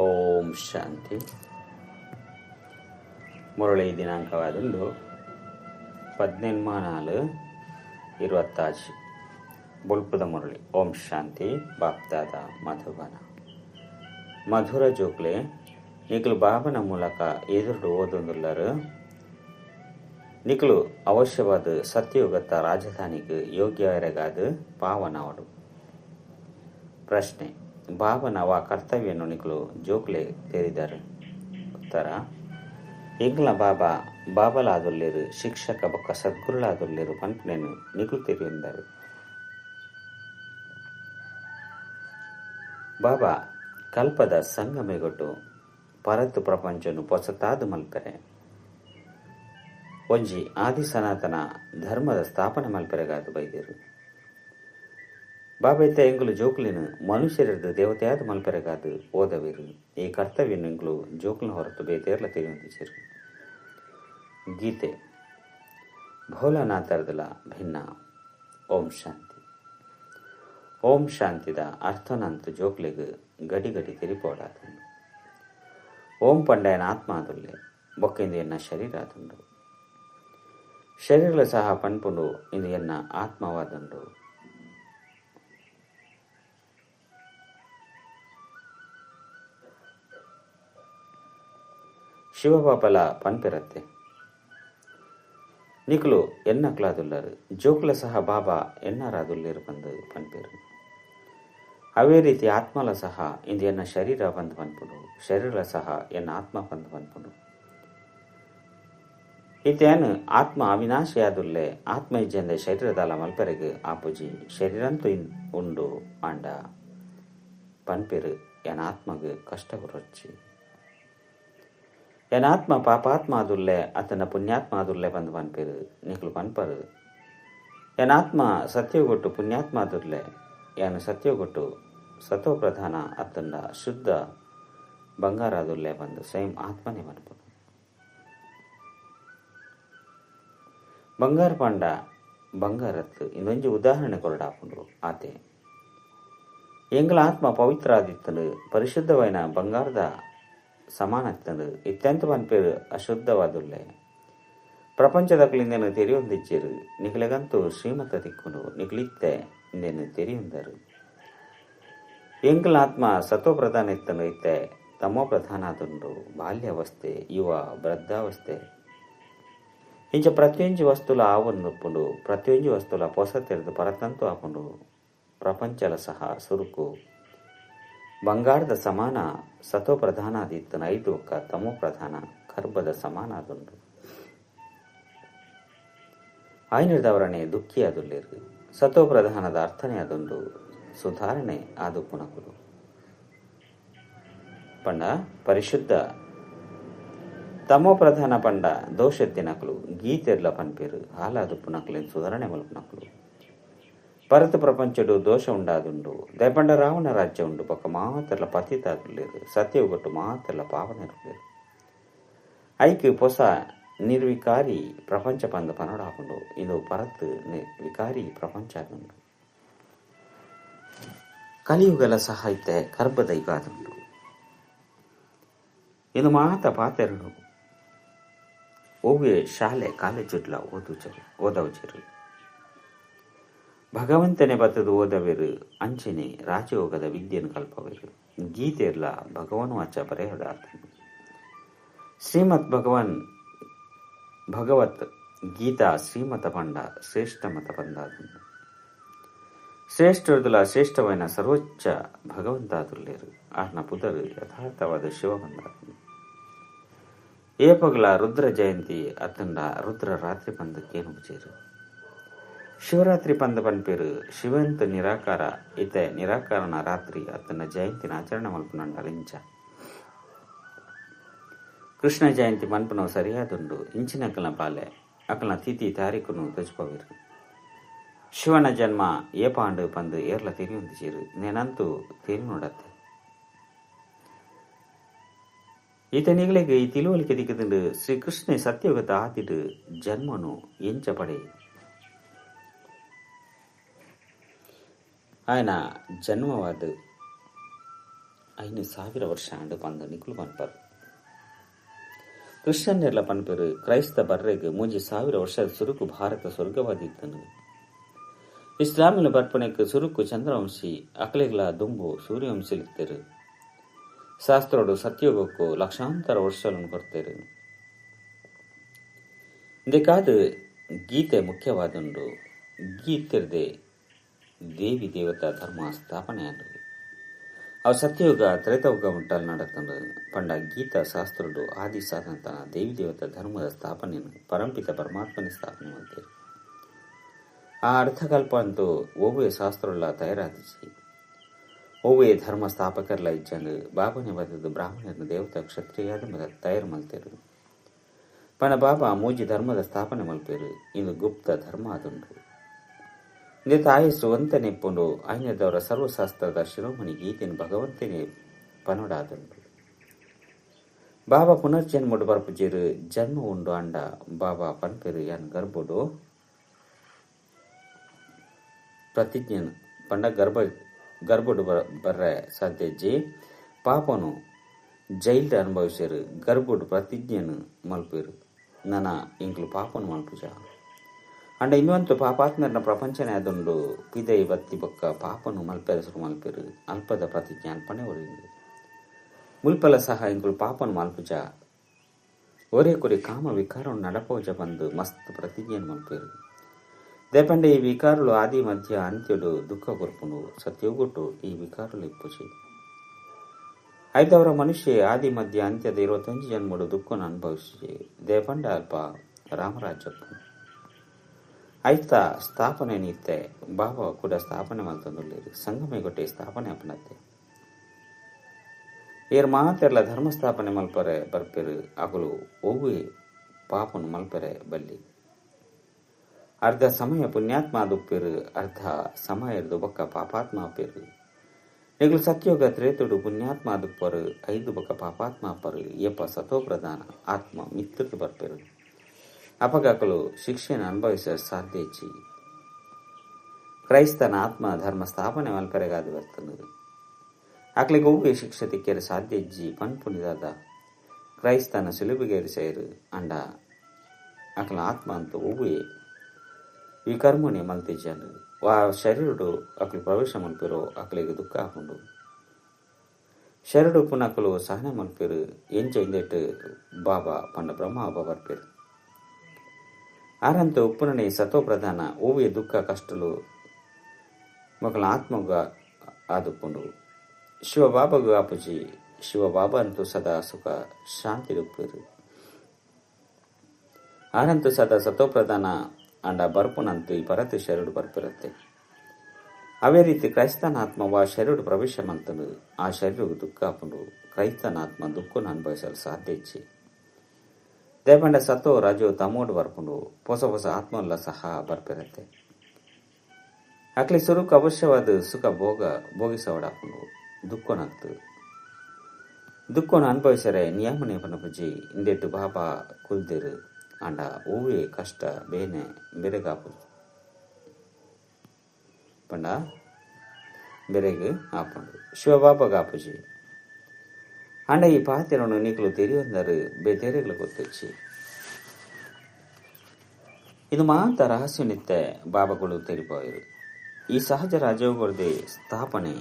ಓಂ ಶಾಂತಿ. ಮುರಳಿ ದಿನಾಂಕವಾದಂದು 14/4/20 ಬುಲ್ಪುದ ಮುರಳಿ. ಓಂ ಶಾಂತಿ. ಬಾಪ್ದಾದ ಮಧುಬನ. ಮಧುರ ಜೋಕ್ಲೆ ನಿಖಲು ಬಾಬನ ಮೂಲಕ ಎದುರು ಓದೊಂದುಲ್ಲರು ನಿಖಲು ಅವಶ್ಯವಾದ ಸತ್ಯಯುಗತ ರಾಜಧಾನಿಗೆ ಯೋಗ್ಯವರೆಗಾದ ಪಾವನವಡು. ಪ್ರಶ್ನೆ: ಬಾಬನ ಅವ ಕರ್ತವ್ಯವನ್ನು ನಿಖಲು ಜೋಕ್ಲೆ ತೆರಿದರು. ಉತ್ತರ: ಎಂಗ್ಲ ಬಾಬಾ ಬಾಬಲಾದುಲ್ಲೇರು ಶಿಕ್ಷಕ ಬೊಕ್ಕ ಸದ್ಗುರುಳಾದುಲ್ಲೇರು ಪಂಪನೆನು ನಿಖಲು ತೆರಿಯುಂದರು. ಬಾಬಾ ಕಲ್ಪದ ಸಂಗಮೆಗೊಟ್ಟು ಪರತ್ತು ಪ್ರಪಂಚನು ಪೊಸತಾದ ಮಲ್ಪೆರೆ ಒಂಜಿ ಆದಿ ಸನಾತನ ಧರ್ಮದ ಸ್ಥಾಪನೆ ಮಲ್ಪೆರೆಗಾದು ಬೈದೇರು. ಬಾಬಾ ಇತ್ತ ಎಂಗುಲು ಜೋಕ್ಲಿನ ಮನುಷ್ಯರದ್ದು ದೇವತೆಯಾದ ಮಲ್ಪೆರೆಗಾದು ಓದವಿರು. ಈ ಕರ್ತವ್ಯನು ಎಂಗುಲು ಜೋಕ್ಲಿನ ಹೊರತು ಬೇತೇರ್ಲ ತಿಳಿಯೊಂದಿಸಿರು. ಗೀತೆ ಭೋಲಾನಾಥರದಲ ಭಿನ್ನ. ಓಂ ಶಾಂತಿ. ಓಂ ಶಾಂತಿದ ಅರ್ಥನಂತು ಜೋಕ್ಲಿಗೆ ಗಡಿ ಗಡಿ ತಿರಿಪೋಡಾದ. ಓಂ ಪಂಡಯನ ಆತ್ಮ ಆದುಲ್ಲೆ ಬೊಕ್ಕಿಂದು ಎನ್ನ ಶರೀರ ಆದುಂಡು. ಶರೀರ ಸಹ ಪನ್ಪುಂಡು ಇಂದು ಎನ್ನ ಆತ್ಮವಾದುಂಡು. ಶಿವಪಾಪಲ ಪನ್ಪಿರತ್ತೆ ನಿಖಲು ಎನ್ನಕ್ಲಾದುಲ್ಲರು. ಜೋಕ್ಲ ಸಹ ಬಾಬಾ ಎನ್ನರಾದುಲ್ಲೇರು ಬಂದು ಪನ್ಪಿರು. ಅವೇ ರೀತಿ ಆತ್ಮಲ ಸಹ ಇಂದು ಎನ್ನ ಶರೀರ ಬಂದು ಪನ್ಪುಡು. ಶರೀರ ಸಹ ಎನ್ನ ಆತ್ಮ ಬಂದು ಪನ್ಪುಡು. ಇತೇನು ಆತ್ಮ ಅವಿನಾಶಿಯಾದುಲ್ಲೆ ಆತ್ಮ ಇಜ್ಜೆಂದ ಶರೀರದಾಲ ಮಲ್ಪರೆಗೆ ಆಪುಜಿ ಶರೀರಂತೂ ಉಂಡು ಆಂಡ ಪನ್ಪಿರು. ಎನ್ನ ಆತ್ಮಗೆ ಕಷ್ಟ ರೊಚ್ಚಿ ಎನ್ನ ಆತ್ಮ ಪಾಪಾತ್ಮ ಆದುಲ್ಲೆ ಅತನ ಪುಣ್ಯಾತ್ಮ ಆದುಲ್ಲೆ ಬಂದು ಪನ್ಪಿರು. ನಿಖಲು ಪನ್ಪರು ಎನ್ನ ಆತ್ಮ ಸತ್ಯಗೊಟ್ಟು ಪುಣ್ಯಾತ್ಮ ಆದುಲ್ಲೆ ಏನು ಸತ್ಯಗೊಟ್ಟು ಸತೋ ಪ್ರಧಾನ ಅತ್ತಂಡ ಶುದ್ಧ ಬಂಗಾರಾದುಲ್ಲೆ ಬಂದು ಸ್ವಯಂ ಆತ್ಮನೇ ಪನ್ಪುಡು. ಬಂಗಾರ ಪಂಡ ಬಂಗಾರತ್ತು ಇನ್ನೊಂಜಿ ಉದಾಹರಣೆ ಕೊರಡಾಪುಂಡು. ಆತೆ ಎಂಗ್ಲ ಆತ್ಮ ಪವಿತ್ರ ಆದಿತ್ತನು ಪರಿಶುದ್ಧವೈನ ಬಂಗಾರದ ಸಮಾನತ್ತನು ಇತ್ಯಂತ ಪನ್ಪೇರು ಅಶುದ್ಧವಾದುಲ್ಲೆ ಪ್ರಪಂಚದಕ್ಲಿಂದೇನು ತೆರಿಯೊಂದಿಚ್ಚೇರು. ನಿಖಲೆಗಂತೂ ಶ್ರೀಮತ ತಿಕ್ಕುಂಡು ನಿಖಲಿತ್ತೆ ಇಂದೇನು ತೆರಿಯುಂದರು. ಎಂಗ್ಲ ಆತ್ಮ ಸತೋ ಪ್ರಧಾನ ಇತ್ತನು ಇತ್ತೆ ತಮೋ ಪ್ರಧಾನ ಆದುಂಡು. ಬಾಲ್ಯಾವಸ್ಥೆ, ಯುವ, ವೃದ್ಧಾವಸ್ಥೆ ಇಂಚ ಪ್ರತಿಯೊಂಜಿ ವಸ್ತುಲ ಆವನ್ನುಪ್ಪುಂಡು. ಪ್ರತಿಯೊಂಜಿ ವಸ್ತುಲ ಪೊಸ ತೆರೆದು ಪರತಂತು ಆಪುಂಡು. ಪ್ರಪಂಚಲ ಸಹ ಸುರುಕು ಬಂಗಾರದ ಸಮಾನ ಸತೋ ಪ್ರಧಾನ ಆದಿತ್ತನ. 5 ಒಕ್ಕ ತಮೋ ಪ್ರಧಾನ ಗರ್ಭದ ಸಮಾನ ಆದುಂಡು. ಆಯ್ನದವರನೆ ದುಃಖಿ ಆದುಲ್ಲೇರು. ಸತೋ ಪ್ರಧಾನದ ಅರ್ಥನೇ ಆದುಂಡು ಸುಧಾರಣೆ ಆದು ಪುನಕುಲು ಪಂಡ ಪರಿಶುದ್ಧ. ತಮೋ ಪ್ರಧಾನ ಪಂಡ ದೋಷತ್ತಿನಕಲು ಗೀತೆರ್ಲ ಪನ್ಪೇರು ಹಾಲಾದು ಪುನಕಲೇನು ಸುಧಾರಣೆ ಮಲ್ಪುನಕಲು. ಪರತು ಪ್ರಪಂಚಡು ದೋಷ ಉಂಡಾದುಂಡು. ದಯಪಂಡ ರಾವಣ ರಾಜ್ಯ ಉಂಡು ಪಕ್ಕ ಮಾತೆಲ್ಲ ಪತಿತಾದುಲ್ಲೇರು. ಸತ್ಯವುಗೊಟ್ಟು ಮಾತೆಲ್ಲ ಪಾವನೆರುಲ್ಲೇರು. ಐಕ್ಯ ಪೊಸ ನಿರ್ವಿಕಾರಿ ಪ್ರಪಂಚ ಪಂದ ಪನಡಾಪುಂಡು. ಇದು ಪರತ್ ವಿಕಾರಿ ಪ್ರಪಂಚ ಆದುಂಡು. ಕಲಿಯುಗಲ ಸಹಾಯತೆ ಗರ್ಭದೈಗ ಆದುಂಡು. ಇದು ಮಾತ ಪಾತೆರಡು ಓವೆ ಶಾಲೆ ಕಾಲೇಜುಡ್ಲ ಓದವುಜರು. ಭಗವಂತನೇ ಬತ್ತದು ಓದವೇರು ಅಂಚನೆ ರಾಜಯೋಗದ ವಿದ್ಯೆಯನ್ನು ಕಲ್ಪವೇರು. ಗೀತೆರ್ಲ ಭಗವನ್ ವಾಚ ಬರೆಯದಾತನು. ಶ್ರೀಮತ್ ಭಗವತ್ ಗೀತಾ ಶ್ರೀಮತ ಪಂಡ ಶ್ರೇಷ್ಠ ಮತ ಪಂದಾದುಂಡು. ಶ್ರೇಷ್ಠರದುಲ ಶ್ರೇಷ್ಠವೈನ ಸರ್ವೋಚ್ಚ ಭಗವಂತಾದುಲ್ಲೇರು. ಆರ್ನ ಪುದರು ಯಥಾರ್ಥವಾದ ಶಿವ ಬಂದಾದುಂಡು. ಏಪಗಲ ರುದ್ರ ಜಯಂತಿ ಅತ್ತಂಡ ರುದ್ರ ರಾತ್ರಿ ಪಂದಕ್ಕೇನು ಬುಜೇರು. ಶಿವರಾತ್ರಿ ಪಂದ ಪನ್ಪೇರು ಶಿವಂತ ನಿರಾಕಾರ ಇತ್ತೆ ನಿರಾಕಾರನ ರಾತ್ರಿ ಅತ್ತನ ಜಯಂತಿನ ಆಚರಣೆ ಮಲ್ಪುನಂಡಲಿಂಚ. ಕೃಷ್ಣ ಜಯಂತಿ ಮನ್ಪುನವು ಸರಿಯಾದುಂಡು. ಇಂಚಿನ ಅಕಲ್ನ ಪಾಲೆ ಅಕಲ್ನ ತಿಥಿ ತಾರೀಖನು ತಜ್ಪವಿರು. ಶಿವನ ಜನ್ಮ ಏಪಾಂಡು ಪಂದು ಏರ್ಲ ತಿರಿಯೊಂದಿಸಿರು. ನೇನಂತೂ ತಿರಿ ನೋಡತ್ತೆ. ಈತ ನಿಗಳಿಗೆ ಈ ತಿಳುವಳಿಕೆ ದಿಕ್ಕದಿಂದ ಶ್ರೀಕೃಷ್ಣ ಸತ್ಯಯುಗದ ಆತಿಡು ಜನ್ಮನು ಎಂಚ ಪಡೆ ఆయన జన్మవాదు 5,000 ವರ್ಷ ಆಂಡು ಪಂದ ನಿಕುಲು ಪನ್ಪರು. ಕ್ರಿಶ್ಚಿಯನ್ನೆರ್ಲ ಪನ್ಪೆರು ಕ್ರೈಸ್ತ ಬರ್ರೆಗ್ 3,000 ವರ್ಷದ ಸುರುಕು ಭಾರತ ಸ್ವರ್ಗವಾದಿತ್ತನು. ಇಸ್ಲಾಮಿನ ಬರ್ಪಣೆಕ್ ಸುರುಕು ಚಂದ್ರವಂಶಿ ಅಕಲೆಗ್ಲ ದುಂಬು ಸೂರ್ಯವಂಶಿಲಿತ್ತೆರು. ಶಾಸ್ತ್ರೋಡು ಸತ್ಯೋಗಕ್ಕೂ ಲಕ್ಷಾಂತರ ವರ್ಷಗಳನ್ನು ಕೊಡ್ತೇರು. ಇಂದಕ್ಕಾದ ಗೀತೆ ಮುಖ್ಯವಾದುಂಡು. ಗೀತೆರ್ದೆ ದೇವಿ ದೇವತಾ ಧರ್ಮ ಸ್ಥಾಪನೆ ಆಂಡು. ಅವು ಸತ್ಯಯುಗ ತ್ರೇತಯುಗ ಮುಟ್ಟಲು ನಡತಂಡು ಪಂಡ ಗೀತಾ ಶಾಸ್ತ್ರೋಡು ಆದಿ ಸಾಧನತನ ದೇವಿ ದೇವತಾ ಧರ್ಮದ ಸ್ಥಾಪನೆಯನ್ನು ಪರಂಪಿತ ಪರಮಾತ್ಮನ ಸ್ಥಾಪನೆ ಮಾಡ್ತೇರು. ಆ ಅರ್ಥಕಲ್ಪ ಅಂತೂ ಒವ್ವೇ ಶಾಸ್ತ್ರಗಳ ತಯಾರಾದಿಸಿ ಒವ್ವೇ ಧರ್ಮ ಸ್ಥಾಪಕರ್ಲ ಇಜ್ಜಂಡು ಬಾಬನೆ ಬದದು ಬ್ರಾಹ್ಮಣರನ್ನ ದೇವತಾ ಕ್ಷತ್ರಿಯಾದ ತಯಾರು ಮಲ್ತೇರು. ಪಣ ಬಾಬಾ ಮೂಜಿ ಧರ್ಮದ ಸ್ಥಾಪನೆ ಮಲ್ಪೇರು. ಇಂದು ಗುಪ್ತ ಧರ್ಮ ಅದುಂಡು. ಇಂದೆ ತಾಯಸ್ಸು ಒಂತ ನೆಪ್ಪುಂಡು ಐನದವರ ಸರ್ವಶಾಸ್ತ್ರದ ಶಿರೋಮಣಿ ಗೀತೆನ ಭಗವಂತನೇ ಪನೋಡಾದುಂಡು. ಬಾಬಾ ಪುನರ್ಜನ್ಮಡು ಬರ್ಪುಜೇರು ಜನ್ಮ ಉಂಡು ಅಂಡ ಬಾಬಾ ಪನ್ಪೇರು ಯಾನ್ ಗರ್ಭುಡು ಪ್ರತಿಜ್ಞೆನು ಪಂಡ ಗರ್ಭುಡು ಬರ್ರೆ ಸಾಧ್ಯಜ್ಜಿ ಪಾಪನು ಜೈಲ್ಡ್ ಅನುಭವಿಸ್ಯಾರು. ಗರ್ಭುಡು ಪ್ರತಿಜ್ಞೆನು ಮಲ್ಪೇರು ನನ ಇಂಕ್ಲು ಪಾಪನು ಮಲ್ಪುಜ ಅಂಡ ಇನ್ನೊಂದು ಪಾಪಾತ್ಮರನ ಪ್ರಪಂಚನೇ ಅದೊಂದು ಪಿದೈ ಬತ್ತಿ ಬೊಕ್ಕ ಪಾಪನು ಮಲ್ಪೆರಸರು ಮಲ್ಪೇರು. ಅಲ್ಪದ ಪ್ರತಿಜ್ಞೆ ಅಲ್ಪನೆ ಒರಿಂದು ಮುಲ್ಪಲ ಸಹ ಇಂಕ್ಲು ಪಾಪನು ಮಲ್ಪುಜ ಒರೇ ಕೊರಿ ಕಾಮ ವಿಕಾರವನ್ನು ನಡಪೋಜ ಬಂದು ಮಸ್ತ್ ಪ್ರತಿಜ್ಞೆಯನ್ನು ಮಲ್ಪೇರು. ದೇಪಂಡೆ ಈ ವಿಕಾರುಲು ಆದಿ ಮಧ್ಯ ಅಂತ್ಯಡು ದುಃಖ ಕೊರ್ಪುಂಡು ಸತ್ಯೋಗುಟ್ಟು ಈ ವಿಕಾರುಲು ಇಪ್ಪುಜಿ ಐದವರ ಮನುಷ್ಯ ಆದಿ ಮಧ್ಯ ಅಂತ್ಯದ 25 ಜನ್ಮಡು ದುಃಖನ ಅನುಭವಿಸಿ ದೇಪಂಡ ಅಲ್ಪ ರಾಮರಾಜ್ಯಪ್ಪು ಐತ ಸ್ಥಾಪನೆ ನಿತ್ತೆ ಬಾಬಾ ಕೂಡ ಸ್ಥಾಪನೆ ಮಲ್ತಂದುಳ್ಳೇರು. ಸಂಗಮೆಗೊಟ್ಟೆ ಸ್ಥಾಪನೆ ಅಪ್ಪನತ್ತೆ ಏರ್ ಮಾತೆರ್ಲ ಧರ್ಮ ಸ್ಥಾಪನೆ ಮಲ್ಪರೆ ಬರ್ಪೆರು. ಅಗಲು ಒವ್ವೇ ಪಾಪನು ಮಲ್ಪರೆ ಬಲ್ಲಿ ಅರ್ಧ ಸಮಯ ಪುಣ್ಯಾತ್ಮ ದುಪ್ಪೇರು ಅರ್ಧ ಸಮಯ ಬೊಕ್ಕ ಪಾಪಾತ್ಮ ಅಪ್ಪೇರು. ನಿಗಲು ಸತ್ಯೋಗ ತ್ರೇತುಡು ಪುಣ್ಯಾತ್ಮ ದುಪ್ಪರು 5 ಬೊಕ್ಕ ಪಾಪಾತ್ಮ ಅಪ್ಪರು ಏಪ ಸತೋ ಪ್ರಧಾನ ಆತ್ಮ ಮಿತ್ರಕ್ಕೆ ಬರ್ಪೇರು. ಅಪಗಕಲು ಶಿಕ್ಷೆಯನ್ನು ಅನುಭವಿಸ ಸಾಧ್ಯ ಇಚ್ಚಿ ಕ್ರೈಸ್ತನ ಆತ್ಮ ಧರ್ಮ ಸ್ಥಾಪನೆ ಮಲ್ಪರೆಗಾದು ಬರ್ತನು. ಅಕ್ಲಿಗೆ ಒವ್ವೇ ಶಿಕ್ಷೆ ತಿಕ್ಕೇರು ಸಾಧ್ಯ ಇಜ್ಜಿ ಪನ್ಪುಣಿದಾದ ಕ್ರೈಸ್ತನ ಸುಲಭಗೇರಿ ಸೇರು ಅಂಡ ಅಕ್ಲ ಆತ್ಮ ಅಂತೂ ಒವ್ವೇ ಈ ಕರ್ಮನೆ ಮಲ್ತಿಜ್ಜನು. ಆ ಶರೀರಡು ಅಕ್ಲಿ ಪ್ರವೇಶ ಮಲ್ಪೇರು ಅಕ್ಲಿಗೆ ದುಃಖ ಹಾಕೊಂಡು ಶರೀರು ಪುನಕಲು ಸಹನೆ ಮಲ್ಪೇರು. ಎಂಚ ಇಂದೆಟ್ಟು ಬಾಬಾ ಪಂಡ ಬ್ರಹ್ಮ ಹಬ್ಬ ಬರ್ಪೇರು. ಆರಂತ ಉಪ್ಪುನನೆ ಸತೋ ಪ್ರಧಾನ ಓವಿಯ ದುಃಖ ಕಷ್ಟಲು ಮಕ್ಕಳ ಆತ್ಮಗ ಆದುಕೊಂಡು ಶಿವಬಾಬಾಗು ಆಪುಜಿ ಶಿವಬಾಬಾ ಅಂತೂ ಸದಾ ಸುಖ ಶಾಂತಿ ದುಪ್ಪೇರು. ಆರಂತು ಸದಾ ಸತೋ ಪ್ರಧಾನ ಅಂಡ ಬರ್ಪುನಂತೂ ಈ ಪರತು ಶರೀರು ಬರ್ಪಿರುತ್ತೆ. ಅವೇ ರೀತಿ ಕ್ರೈಸ್ತನಾತ್ಮವ ಶರೀರು ಪ್ರವೇಶ ಮಂತನು ಆ ಶರೀರವು ದುಃಖ ಹಾಕೊಂಡು ಕ್ರೈಸ್ತನಾತ್ಮ ದುಃಖನ ಅನುಭವಿಸಲು ಸಾಧ್ಯ ಇಚ್ಚಿ ದೇಪಂಡ ಸತೋ ರಾಜು ತಮೋಡು ಬರ್ಕೊಂಡು ಹೊಸ ಹೊಸ ಆತ್ಮಲ್ಲ ಸಹ ಬರ್ಪಿರುತ್ತೆ. ಅಕ್ಲಿ ಸುರುಕು ಅವಶ್ಯವಾದ ಸುಖ ಭೋಗಿಸೋಡಾಕೊಂಡು ದುಃಖನತ್ತು ದುಃಖನ ಅನುಭವಿಸರೆ ನಿಯಮನೆ ಪನಪುಜಿ ಇಂದೆಟ್ಟು ಬಾಬಾ ಕುಲ್ದಿರು ಅಂಡ ಹೂವೇ ಕಷ್ಟ ಬೇನೆ ಬೆರೆಗಾಪು ಪಂಡ ಬೆರೆಗೆ ಆಪುಂಡು ಶಿವಬಾಬಾಗಾಪುಜಿ ಅಂಡ ಈ ಪಾತ್ರನು ನಿಕಲು ತೆರೆಯೊಂದರು ಬೇತೆರೆಗಳು ಗೊತ್ತಿಚ್ಚಿ ಇದು ಮಾತ್ರ ರಹಸ್ಯ ನಿತ್ಯ ಬಾಬಾಗಳು ತೆರಿಪೋಯರು. ಈ ಸಹಜ ರಾಜವುಗಳದೇ ಸ್ಥಾಪನೆ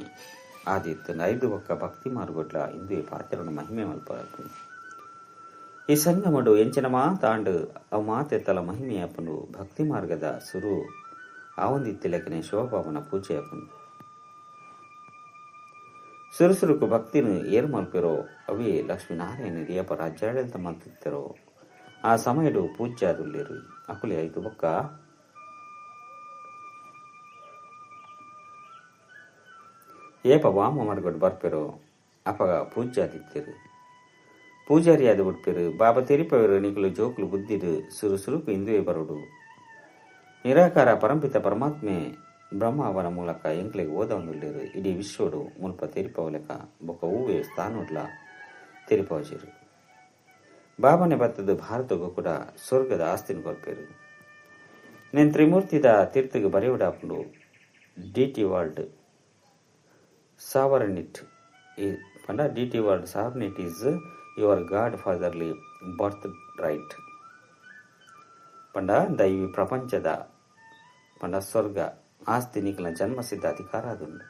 ಆದಿತ್ತು 5 ಒಕ್ಕ ಭಕ್ತಿ ಮಾರ್ಗೊಡ್ಲ ಇಂದು ಈ ಪಾತ್ರನು ಮಹಿಮೆ ಮಲ್ಪು. ಈ ಸಂಗಮಡು ಎಂಚಿನ ಮಾತಾಂಡು ಅವು ಮಾತೆತ್ತಲ ಮಹಿಮೆ ಅಪ್ಪನು ಭಕ್ತಿ ಮಾರ್ಗದ ಸುರು ಆವಂದಿತ್ತಿಲಕನೆ ಶಿವಬಾಬನ ಪೂಜೆ ಅಪ್ಪನು ಸುರುಸುರುಕು ಭಕ್ತಿನ ಏರ್ ಮಲ್ಪಿರೋ ಅವೇ ಲಕ್ಷ್ಮೀನಾರಾಯಣ ರಿಯಪ್ಪ ರಾಜ್ಯಾಡಳಿತ ಮಲ್ತಿತ್ತರೋ ಆ ಸಮಯಡು ಪೂಜ್ಯ ಅದುಲ್ಲಿರು ಅಕುಲೆ 5 ಬೊಕ್ಕ ಏಪ ವಾಮ ಮಾಡ್ಕೊಂಡು ಬರ್ಪಿರೋ ಅಪಗ ಪೂಜ್ಯ ಆದಿತ್ತಿರು ಪೂಜಾರಿ ಆದ ಬಿಡ್ಪೇರು. ಬಾಬಾ ತೆರಿಪವರು ನಿಕಲು ಜೋಕ್ಲು ಬುದ್ಧಿಡು ಸುರುಸುರುಕು ಇಂದುವೆ ಬರುಡು ನಿರಾಕಾರ ಪರಂಪಿತ ಪರಮಾತ್ಮೆ ಬ್ರಹ್ಮ ಅವನ ಮೂಲಕ ಎಂಕ್ಲೆಗೆ ಓದವನ್ನುಳ್ಳೇರು. ಇಡೀ ವಿಶ್ವಡು ಮುಲ್ಪ ತೆರಿಪವಲೆಕ ಬೊಕ್ಕ ಹೂವೇ ಸ್ಥಾನೋಡ್ಲ ತೆರಿಪವಜಿರು. ಬಾಬಾನೆ ಬತ್ತದು ಭಾರತಗೂ ಕೂಡ ಸ್ವರ್ಗದ ಆಸ್ತಿನ ಕೊರ್ಪೇರು. నేను త్రిమూర్తిద తీర్థకు బరేవుడాపుడు డిటి ವರ್ಲ್ಡ್ ಸಾವರಣಿಟ್ ಈ ಪಂಡ ಡಿಟಿ world sovereignty is your God fatherly birthright ಪಂಡ ದೈವಿ ಪ್ರಪಂಚದ ಪಂಡ ಸ್ವರ್ಗ ಆಸ್ತಿ ನಿಖಲ ಜನ್ಮಸಿದ್ಧ ಅಧಿಕಾರ ಅದುಂಡು.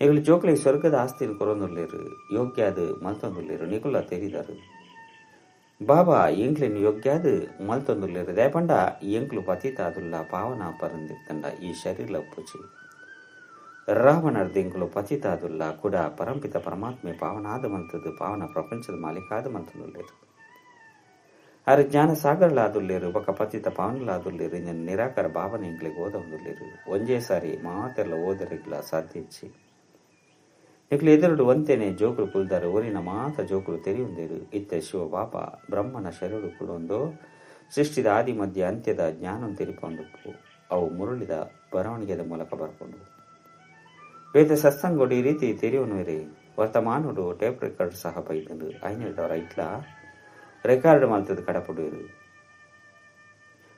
ನಿಗಳು ಜೋಕ್ಲಿ ಸ್ವರ್ಗದ ಆಸ್ತಿನ ಕೊರೊಂದುಲ್ಲೇರು ಯೋಗ್ಯ ಅದು ಮಲ್ತೊಂದುಲ್ಲೇರು ನಿಗುಲ ತೆರಿದಾರು. ಬಾಬಾ ಎಂಕ್ಲಿನ ಯೋಗ್ಯ ಅದು ಮಲ್ತೊಂದುಲ್ಲೇರು ದೇಪಂಡ ಎಂಕ್ಲು ಪತಿತ ಅದುಲ್ಲ ಪಾವನ ಪರಂದಿತ್ತಂಡ ಈ ಶರೀರ ಉಪ್ಪುಚಿ ರಾವಣರ್ದ ಎಂಕ್ಲು ಪತಿತ ಅದುಲ್ಲ ಕೂಡ ಪರಂಪಿತ ಪರಮಾತ್ಮೆ ಪಾವನಾದ ಮಂತದ್ದು ಪಾವನ ಪ್ರಪಂಚದ ಮಾಲೀಕಾದ ಮಂತೊಂದುಲ್ಲೇರು. ಆರು ಜ್ಞಾನ ಸಾಗರಲಾದುಲ್ಲೇರು ಬೊಕ ಪತಿತ ಪಾವನಲಾದುಲ್ಲೇರು ಇಂದ ನಿರಾಕಾರ ಭಾವನೆ ಎಂಕ್ಲಿಗೆ ಓದೊಂದುಲ್ಲೇರು. ಒಂಜೇ ಸಾರಿ ಮಾತೆಲ್ಲ ಓದರಿಗ್ಲ ಸಾಧ್ಯಚ್ಚಿ ನಿಕ್ಲು ಎದುರುಡು ಒಂತೇನೆ ಜೋಕುಲು ಪುಲ್ದಾರು ಊರಿನ ಮಾತ ಜೋಕುಲು ತೆರೆಯುಂದೇರು. ಇತ್ತೆ ಶಿವ ಬಾಬಾ ಬ್ರಹ್ಮನ ಶರಣು ಕುಡೊಂದು ಸೃಷ್ಟಿದ ಆದಿ ಮಧ್ಯ ಅಂತ್ಯದ ಜ್ಞಾನ ತೆರಿಕೊಂಡು ಅವು ಮುರುಳಿದ ಬರವಣಿಗೆದ ಮೂಲಕ ಬರ್ಕೊಂಡು ವೇದ ಸತ್ಸಂಗೋಡು ಈ ರೀತಿ ತೆರೆಯುವನುವರೆ ವರ್ತಮಾನುಡು ಟೇಪ್ ರೆಕಾರ್ಡ್ ಸಹ ಬೈದರು. ಐನದವರ ಇಟ್ಲ ರೆಕಾರ್ಡ್ ಮಲ್ತದ ಕಡಪುಡುವರು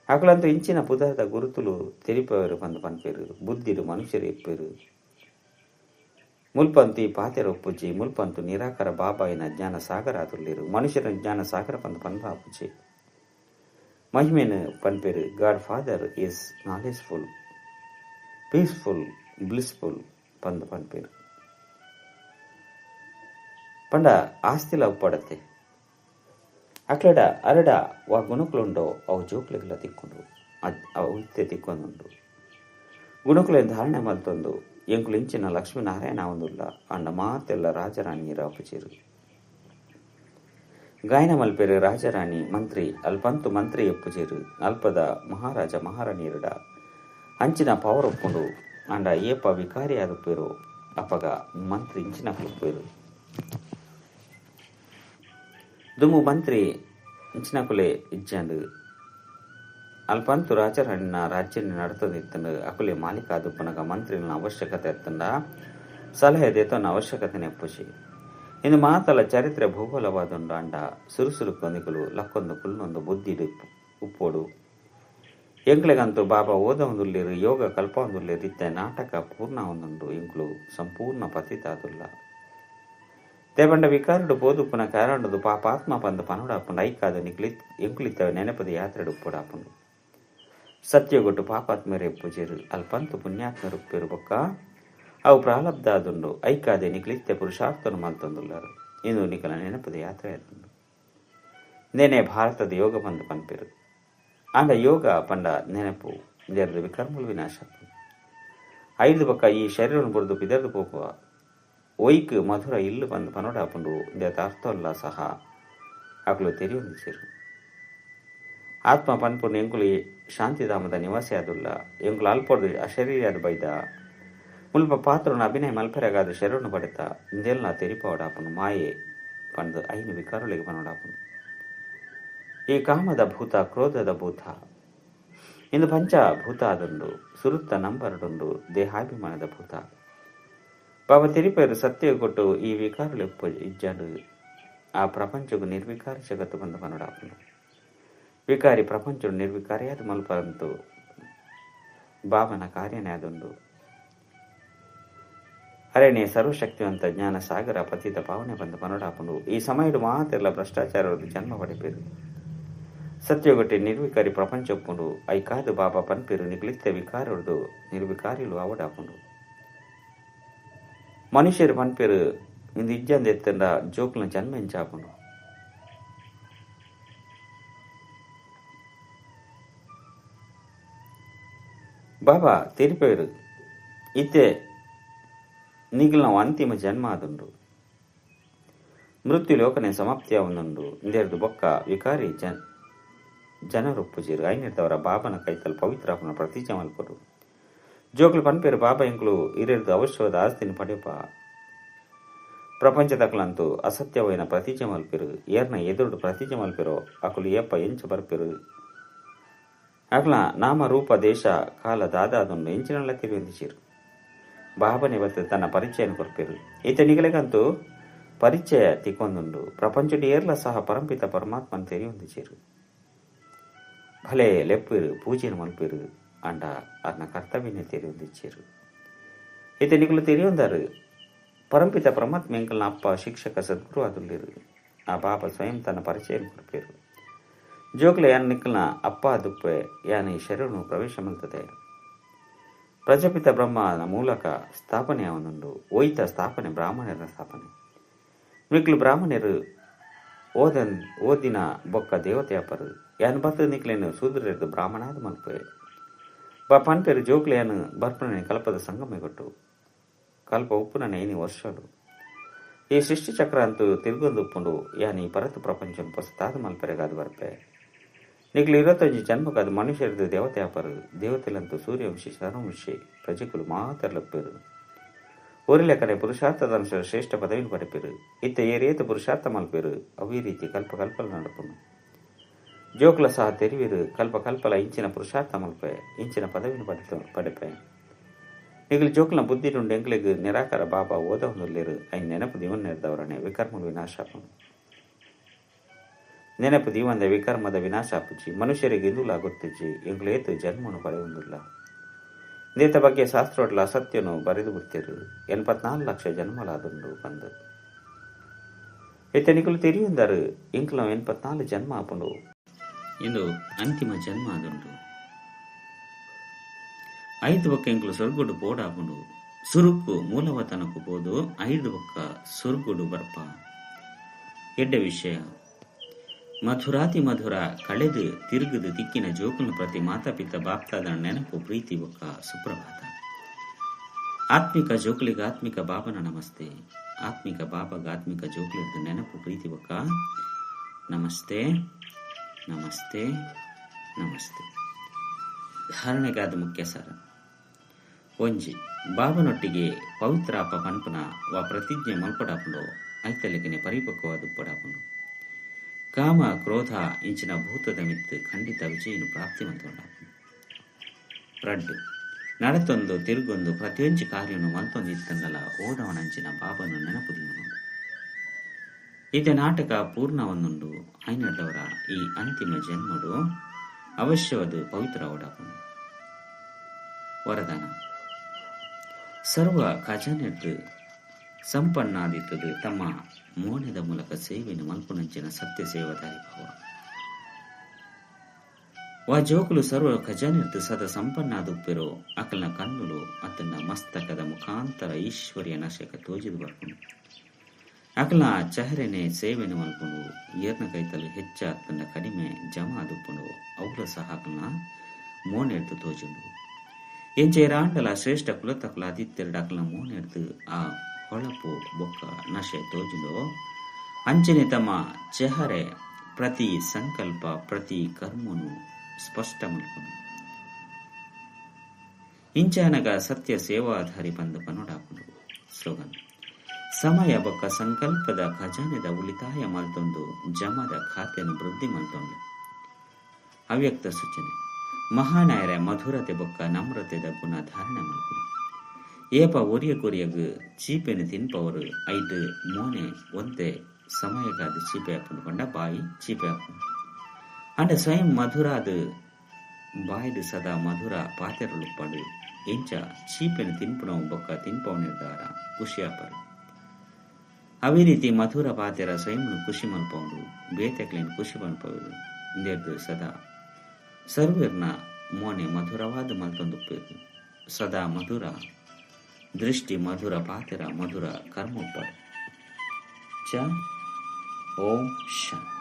ಅಕಲಂತೂ ಇಂಚಿನ ಪುದರದ ಗುರುತುಲು ತೆರಿಪವರು ಬಂದು ಪನ್ಪೇರು ಬುದ್ಧಿಡು ಮನುಷ್ಯರು ಇಪ್ಪೇರು ಮುಲ್ಪಂತು ಈ ಪಾತೆರ ಒಪ್ಪುಜಿ ಮುಲ್ಪಂತು ನಿರಾಕಾರ ಬಾಬಾಯಿನ ಜ್ಞಾನ ಸಾಗರ ಆದುಲ್ಲೇರು ಮನುಷ್ಯರ ಜ್ಞಾನ ಸಾಗರ ಪಂದು ಪನ್ಪ ಆಪುಜಿ ಮಹಿಮೆನು ಪನ್ಪೇರು God Father is knowledgeful peaceful blissful ಪಂದು ಪನ್ಪೇರು ಪಂಡ ಆಸ್ತಿಲ ಉಪ್ಪಡತ್ತೆ ಅಕ್ಲಡ ಅರಡ ವಾ ಗುಣಕುಲುಂಡೋ ಅವು ಜೋಕ್ಲೆಗಳ ತಿಕ್ಕೊಂಡು ಅವು ಇತ್ತೆ ತಿಕ್ಕೊಂದುಂಡು ಗುಣಕುಲ ಧಾರಣೆ ಮಲ್ತೊಂದು ಎಂಕುಲು ಇಂಚಿನ ಲಕ್ಷ್ಮೀನಾರಾಯಣ ಒಂದುಲ್ಲ ಅಂಡ ಮಾತೆಲ್ಲ ರಾಜರಾಣಿಯರ ಅಪುಚಿರು ಗಾಯನ ಮಲ್ಪೆರು ರಾಜರಾಣಿ ಮಂತ್ರಿ ಅಲ್ಪಂತು ಮಂತ್ರಿ ಎಪ್ಪುಚಿರು ಅಲ್ಪದ ಮಹಾರಾಜ ಮಹಾರಾಣಿಯರುಡ ಅಂಚಿನ ಪವರ್ ಒಪ್ಪುಂಡು ಅಂಡ ಏಪ ವಿಕಾರಿ ಆದುಪ್ಪೇರು ಅಪಗ ಮಂತ್ರಿ ಇಂಚಿನ ಕುಪ್ಪೇರು ದುಮ್ಮು ಮಂತ್ರಿ ಇಂಚಿನಕುಲೆ ಇಜ್ಜಂಡು ಅಲ್ಪಂತು ರಾಜರಾಣಿನ ರಾಜ್ಯನ ನಡತದಿತ್ತಂಡು ಅಕುಲೆ ಮಾಲೀಕ ಆದುಪ್ಪನಗ ಮಂತ್ರಿನ ಅವಶ್ಯಕತೆ ಎತ್ತಂಡ ಸಲಹೆ ದೇತನ ಅವಶ್ಯಕತೆ ನೆಪ್ಪುಚಿ ಇನ್ನು ಮಾತಲ ಚರಿತ್ರೆ ಭೂಗೋಳವಾದುಂಡ ಅಂಡ ಸುರುಸುರು ಕೊಂದಿಕಲು ಲಕ್ಕೊಂದು ಕುಲ್ನೊಂದು ಬುದ್ಧಿಡು ಉಪ್ಪೋಡು ಎಂಕ್ಲೆಗಂತೂ ಬಾಬಾ ಓದ ಒಂದುಲ್ಲೇರು ಯೋಗ ಕಲ್ಪ ಒಂದುಲ್ಲೇರು ಇತ್ತೆ ನಾಟಕ ಪೂರ್ಣ ಒಂದುಂಡು ಎಂಕ್ಲು ಸಂಪೂರ್ಣ ಪತಿತಾದುಲ್ಲ ದೇವಂಡ ವಿಕಾರುಡು ಬೋದುಪ್ಪನ ಕಾರಣದು ಪಾಪಾತ್ಮ ಪಂದು ಪನುಡಾಪುಂಡು ಐಕಾದ ಎಂಕ್ಲಿತ್ತವೆ ನೆನಪದ ಯಾತ್ರೆಡು ಉಪ್ಪುಡಾಪುಂಡು ಸತ್ಯಗೊಟ್ಟು ಪಾಪಾತ್ಮರೇ ಪೂಜೆರು ಅಲ್ಪಂತು ಪುಣ್ಯಾತ್ಮರು ಉಪ್ಪೇರು ಬೊಕ್ಕ ಅವು ಪ್ರಾಲಬ್ಧ ಆದುಂಡು ಐಕಾದೆ ನಿಕ್ಲಿತ್ತೆ ಪುರುಷಾರ್ಥನು ಮಲ್ತೊಂದುಲ್ಲಾರು ಇನ್ನು ನಿಕಲ ನೆನಪದ ಯಾತ್ರೆ ಆದುಂಡು ನೆನೆ ಭಾರತದ ಯೋಗ ಪಂದು ಪನ್ಪೇರು ಅಂಡ ಯೋಗ ಪಂಡ ನೆನಪು ಇದರದು ವಿಕರ್ಮುಲು ವಿನಾಶ ಐದು ಬೊಕ್ಕ ಈ ಶರೀರವನ್ನು ಬುರ್ದು ಬಿದರ್ದು ಪೋಪುವ ಒಯ್ಕ್ ಮಧುರ ಇಲ್ಲು ಪಂದು ಪನೋಡಾಪುಂಡು ಇದರ ಅರ್ಥವಲ್ಲ ಸಹ ಅಕಲು ತೆರೆಯೊಂದಿಸಿರು ಆತ್ಮ ಪನ್ಪುಂಡು ಎಂಕುಲು ಶಾಂತಿಧಾಮದ ನಿವಾಸಿ ಆದುಲ್ಲ ಎಂಕುಲು ಅಲ್ಪೊಡು ಅಶರೀರಿಯಾದ ಬೈದ ಮುಲ್ಪ ಪಾತ್ರನ ಅಭಿನಯ ಮಲ್ಪೆರಗಾದ ಶರಣು ಪಡೆತ ಇಂದೆಲ್ಲ ತೆರಿಪವಡಾಪುಂಡು ಮಾಯೆ ಪಂದು ಐನು ವಿಕಾರುಳಿಗೆ ಪನೋಡಾಪುಂಡು ಈ ಕಾಮದ ಭೂತ ಕ್ರೋಧದ ಭೂತ ಇಂದು ಪಂಚ ಭೂತ ಆದುಂಡು ಸುರುತ್ತ ನಂಬರಡುಂಡು ದೇಹಾಭಿಮಾನದ ಭೂತ ಬಾಬಾ ತೆರಿಪೇರು ಸತ್ಯ ಕೊಟ್ಟು ಈ ವಿಕಾರುಳು ಇಜ್ಜಂಡು ಆ ಪ್ರಪಂಚಗೂ ನಿರ್ವಿಕಾರಿ ಜಗತ್ತು ಬಂದು ಪನೋಡಾಪುಂಡು ವಿಕಾರಿ ಪ್ರಪಂಚ ನಿರ್ವಿಕಾರಿಯಾದ ಮಲ್ಪಂತು ಬಾಬನ ಕಾರ್ಯನೇ ಆದುಂಡು ಅರೇಣೆ ಸರ್ವಶಕ್ತಿವಂತ ಜ್ಞಾನ ಸಾಗರ ಪತಿತ ಪಾವನೆ ಬಂದು ಪನೋಡಾಪುಂಡು ಈ ಸಮಯಡು ಮಾತೆಲ್ಲ ಭ್ರಷ್ಟಾಚಾರದ ಜನ್ಮ ಪಡೆಪೇರು ಸತ್ಯಗೊಟ್ಟಿ ನಿರ್ವಿಕಾರಿ ಪ್ರಪಂಚ ಒಪ್ಪುಂಡು ಐಕಾದು ಬಾಬಾ ಪನ್ಪೇರು ನಿಗ್ಲಿತ್ತ ವಿಕಾರದು ನಿರ್ವಿಕಾರಿಲು ಅವಡಾಪುಂಡು ಮನುಷ್ಯರು ಪನ್ಪೇರು ಇಂದು ಇಜ್ಜಂದ ಎತ್ತಂಡ ಜೋಕ್ಲ ಜನ್ಮ ಎಂಚಾಪುಂಡು ಬಾಬಾ ತೆರಿಪೇರು ಇತ್ತೆ ನಿಗಿಲ್ನ ಅಂತಿಮ ಜನ್ಮ ಆದುಂಡು ಮೃತ್ಯು ಲೋಕನೆ ಸಮಾಪ್ತಿಯ ಒಂದುಂಡು ಇಂದೆರಡು ಬೊಕ್ಕ ವಿಕಾರಿ ಜನರೊಪ್ಪುಜಿರು ಐನಿರ್ದವರ ಬಾಬನ ಕೈತಲ್ ಪವಿತ್ರಪನ ಪ್ರತಿಜ್ಞೆ ಮಲ್ಪರು ಜೋಕ್ಲು ಪನ್ಪೇರು ಬಾಬಾ ಎಂಕ್ಲು ಇರೆರ್ದು ಅವಶ್ಯವಾದ ಆಸ್ತಿನ ಪಡೆಪ ಪ್ರಪಂಚದಕಲಂತೂ ಅಸತ್ಯವೈನ ಪ್ರತಿಜ್ಞೆ ಮಲ್ಪೆರು ಏರ್ನ ಎದುರುಡು ಪ್ರತಿಜ್ಞೆ ಮಲ್ಪೆರೋ ಅಕಲು ಏಪ ಎಂಚ ಬರ್ಪೆರು ಅಕ್ಲ ನಾಮ ರೂಪ ದೇಶ ಕಾಲ ದಾದಾದುಂಡು ಎಂಚಿನಲ್ಲ ತಿರುವಂದಿಸಿರು ಬಾಬನೆ ಇವತ್ತು ತನ್ನ ಪರಿಚಯನ ಕೊರ್ಪೇರು ಈತನಿಗಳಿಗಂತೂ ಪರಿಚಯ ತಿಕ್ಕೊಂದುಂಡು ಪ್ರಪಂಚಡಿ ಏರ್ಲ ಸಹ ಪರಂಪಿತ ಪರಮಾತ್ಮನ ತೆರೆಯೊಂದಿಸಿರು ಭಲೆ ಲೆಪ್ಪಿರು ಪೂಜೆನ ಮಲ್ಪೇರು ಅಂಡ ಅನ್ನ ಕರ್ತವ್ಯನೇ ತೆರೆಯೊಂದಿಚ್ಚೇರು. ಇತನಿಗಳು ತೆರೆಯೊಂದಾರು ಪರಂಪಿತ ಪರಮಾತ್ಮ ಎಂಕಲ್ನ ಅಪ್ಪ ಶಿಕ್ಷಕ ಸದ್ಗುರು ಅದುಲ್ಲಿರು. ಆ ಬಾಬಾ ಸ್ವಯಂ ತನ್ನ ಪರಿಚಯ ಕೊಡ್ಪೇರು. ಜೋಕ್ಲೆ ಯಾನ್ ನಿಕ್ಕಲ್ನ ಅಪ್ಪ ದುಪ್ಪೆ ಯಾನ್ ಈ ಶರೀರನು ಪ್ರವೇಶ ಮಲ್ತದೆ. ಪ್ರಜಾಪಿತ ಬ್ರಹ್ಮನ ಮೂಲಕ ಸ್ಥಾಪನೆ ಅವನುಂಡು. ಒಯ್ತ ಸ್ಥಾಪನೆ ಬ್ರಾಹ್ಮಣರ ಸ್ಥಾಪನೆ. ಮಿಕ್ಲು ಬ್ರಾಹ್ಮಣರು ಓದಿನ ಬೊಕ್ಕ ದೇವತೆಯಪ್ಪರು ಯಾನ್ ಬರ್ತದ ನಿಕ್ಲೇನು ಸೂದ್ರದು ಬ್ರಾಹ್ಮಣಾದ ಮಲ್ಪೆ ಪನ್ ಪೇರು ಜೋಕ್ಲೆಯನ್ನು ಬರ್ಪಣೆ ಕಲ್ಪದ ಸಂಗಮ ಕೊಟ್ಟು ಕಲ್ಪ ಉಪ್ಪುನ ಏನಿ ವರ್ಷಗಳು ಈ ಸೃಷ್ಟಿ ಚಕ್ರ ಅಂತೂ ತಿರುಗೊಂದು ಉಪ್ಪುಂಡು ಯಾನ್ ಈ ಪರತು ಪ್ರಪಂಚ ಪೊಸತಾದ ಮಲ್ಪರೆಗಾದು ಬರ್ಪೆ ನಿಕ್ಲು 25 ಜನ್ಮಕ್ಕಾದ ಮನುಷ್ಯರದು ದೇವತೆಯಪ್ಪರು ದೇವತೆಲಂತೂ ಸೂರ್ಯವಂಶಿ ಸರ್ವಂಶಿ ಪ್ರಜೆಗಳು ಮಾತರ್ಲಪ್ಪೇರು ಊರಿಲೆ ಕಡೆ ಪುರುಷಾರ್ಥದ ಶ್ರೇಷ್ಠ ಪದವಿನ ಪಡೆಪೇರು ಇತ್ತ ಏರಿಯೇತ ಪುರುಷಾರ್ಥ ಮಲ್ಪೇರು ಅವೇ ರೀತಿ ಕಲ್ಪಕಲ್ಪಲ ನಡಪುನು ಜೋಕ್ಲ ಸಹ ತೆರಿವಿರು ಕಲ್ಪಕಲ್ಪಲ ಇಂಚಿನ ಪುರುಷಾರ್ಥ ಮಲ್ಪೆ ಇಂಚಿನ ಪದವಿನ ಪಡೆಪೆ ನಿಗಲು ಜೋಕ್ಲ ಬುದ್ಧಿ ನುಂಡು ಎಂಗ್ಲಿಗೆ ನಿರಾಕಾರ ಬಾಬಾ ಓದ ಹೊಂದಲೇರು ಐನ್ ನೆನಪು ದಿವನ್ ನೆರೆದವರನೆ ವಿಕರ್ಮದ ವಿನಾಶಾಪನು ನೆನಪು ದಿವಂದ ವಿಕರ್ಮದ ವಿನಾಶಾಪುಜಿ ಮನುಷ್ಯರಿಗೆ ಇಂದುಲ ಗೊತ್ತಿಜ್ಜಿ ಎಂಗ್ಲೇತು ಜನ್ಮನು ಪಡೆಯೊಂದಿಲ್ಲ ನೇತ ಬಗ್ಗೆ ಶಾಸ್ತ್ರೋಡ್ಲ ಅಸತ್ಯನು ಬರೆದು ಬಿಡ್ತಿರು 84 ಲಕ್ಷ ಜನ್ಮಲಾದುಂಡು ಬಂದು ಇತನಿಗಳು ತೆರಿಯುಂದರು ಇಂಕ್ಲ 84 ಜನ್ಮ ಆಪುಂಡು ಇಂದು ಅಂತಿಮ ಜನ್ಮ ಆದುಂಡು 5 ಬೊಕ್ಕ ಎಂಕ್ಲು ಸೊರ್ಗುಡು ಪೋಡಾಪುಂಡು ಸುರುಕು ಮೂಲವತನಕು ಪೋದು 5 ಬೊಕ್ಕ ಸೊರ್ಗುಡು ಬರ್ಪ ಎಡ್ಡ ವಿಷಯ ಮಧುರಾತಿ ಮಧುರ ಕಳೆದು ತಿರುಗದು ದಿಕ್ಕಿನ ಜೋಕುನ ಪ್ರತಿ ಮಾತಾಪಿತ ಬಾಪ್ತಾದ ನೆನಪು ಪ್ರೀತಿ ಬೊಕ್ಕ ಸುಪ್ರಭಾತ ಆತ್ಮಿಕ ಜೋಕುಲಿಗ ಆತ್ಮಿಕ ಬಾಬನ ನಮಸ್ತೆ ಆತ್ಮಿಕ ಬಾಬಾಗ ಆತ್ಮಿಕ ಜೋಕುಲಿದ ನೆನಪು ಪ್ರೀತಿ ಬೊಕ್ಕ ನಮಸ್ತೆ ನಮಸ್ತೆ ನಮಸ್ತೆ. ಧಾರಣೆಗಾದ ಮುಖ್ಯ ಸಾರ ಒಂಜಿ ಬಾಬನೊಟ್ಟಿಗೆ ಪವಿತ್ರಾಪ ಪನ್ಪನ ವ ಪ್ರತಿಜ್ಞೆ ಮಲ್ಪಡಾಪುಂಡು ಐತಲೆಗನೆ ಪರಿಪಕ್ವವಾದ ಉಪ್ಪಡಾಪುಂಡು ಕಾಮ ಕ್ರೋಧ ಇಂಚಿನ ಭೂತದ ಮಿತ್ತು ಖಂಡಿತ ವಿಜಯನು ಪ್ರಾಪ್ತಿ ಮಂತೊಂಡಾಪುಂಡು ರಡ್ಡು ನಡತೊಂದು ತಿರುಗೊಂದು ಪ್ರತಿಯೊಂದು ಕಾರ್ಯನು ಮಲ್ತೊಂದಿತ್ತಂಡಲ ಓದವನಂಚಿನ ಬಾಬನು ನೆನಪುದಿಮನು ಇದ ನಾಟಕ ಪೂರ್ಣವನ್ನುಂಡು ಐನಡ್ಡವರ ಈ ಅಂತಿಮ ಜನ್ಮಡು ಅವಶ್ಯವದು ಪವಿತ್ರ ಓಡಾಪುಂಡು ವರದಾನ ಸರ್ವ ಖಜಾನೆದ್ದು ಸಂಪನ್ನಾದಿತ್ತದು ತಮ್ಮ ಮೋನದ ಮೂಲಕ ಸೇವೆಯನ್ನು ಮಲ್ಪುನಂಚಿನ ಸತ್ಯ ಸೇವಾದಾರಿ ಭಾವ ವಾ ಜೋಕುಲು ಸರ್ವ ಖಜಾನೆದ್ದು ಸದಾ ಸಂಪನ್ನಾದುಪ್ಪಿರೋ ಅಕಲ್ನ ಕಣ್ಣುಲು ಅತನ ಮಸ್ತಕದ ಮುಖಾಂತರ ಈಶ್ವರ್ಯ ನಶಕ ತೋಜಿದು ಬರ್ಪುಂಡು ಅಕಲ್ನ ಚಹರೆನೆ ಸೇವೆಯನ್ನು ಮಲ್ಪುಂಡು ಏರ್ನ ಕೈತಲು ಹೆಚ್ಚ ತನ್ನ ಕಡಿಮೆ ಜಮಾ ಆದುಪ್ಪುಂಡು ಅವರ ಸಹ ಅಕಲ್ನ ಮೋನೆಡ್ದು ತೋಜುಂಡು ಎಂಚೇರಾಂಡಲ ಶ್ರೇಷ್ಠ ಕುಲತಕುಲ ಆದಿತ್ಯರ್ಡ ಅಕಲ್ನ ಮೋನೆಡ್ದು ಆ ಹೊಳಪು ಬೊಕ್ಕ ನಶೆ ತೋಜುಂಡು ಅಂಚನೆ ತಮ್ಮ ಚೆಹರೆ ಪ್ರತಿ ಸಂಕಲ್ಪ ಪ್ರತಿ ಕರ್ಮನು ಸ್ಪಷ್ಟ ಮಲ್ಪುಂಡು ಇಂಚಾನಗ ಸತ್ಯ ಸೇವಾಧಾರಿ ಬಂದು ಪನೋಡಾಪುಂಡು ಸ್ಲೋಗನ್ ಸಮಯ ಬೊಕ್ಕ ಸಂಕಲ್ಪದ ಖಜಾನೆದ ಉಳಿತಾಯ ಮಲ್ತೊಂದು ಜಮದ ಖಾತೆಯನ್ನು ವೃದ್ಧಿ ಮಲ್ತೊಂಡು ಅವ್ಯಕ್ತ ಸೂಚನೆ ಮಹಾನಾಯರ ಮಧುರತೆ ಬೊಕ್ಕ ನಮ್ರತೆದ ಗುಣ ಧಾರಣೆ ಮಲ್ಪುಂಡು ಏಪ ಒರಿಯ ಕೊರಿಯಗ್ ಚೀಪೆನು ತಿನ್ಪವರು 5 ಮೋನೆ ಒಂತೆ ಸಮಯಗಾದ ಚೀಪೆ ಹಾಕೊಂಡು ಕೊಂಡ ಬಾಯಿ ಚೀಪೆ ಹಾಕೊಂಡು ಅಂಡ ಸ್ವಯಂ ಮಧುರಾದ ಬಾಯ್ದು ಸದಾ ಮಧುರ ಪಾತೆರಳುಪ್ಪಡು ಎಂಚ ಚೀಪೆನು ತಿನ್ಪುನವು ಬೊಕ್ಕ ತಿನ್ಪವು ನಿರ್ಧಾರ ಖುಷಿಯಾಪರು ಅವೇ ರೀತಿ ಮಧುರ ಪಾತೆರ ಸ್ವಯಂನು ಖುಷಿ ಮಲ್ಪೌಂಡು ಬೇತೆಕ್ಲೇನು ಖುಷಿ ಮಲ್ಪವರು ಇಂದೇರ್ದು ಸದಾ ಸರ್ವರ್ನ ಮೋನೆ ಮಧುರವಾದ ಮಲ್ತೊಂದುಪ್ಪೇರು ಸದಾ ಮಧುರ ದೃಷ್ಟಿ ಮಧುರ ಪಾತೆರ ಮಧುರ ಕರ್ಮೋಪರ್ ಚ ಓಂ ಶಾಂತಿ.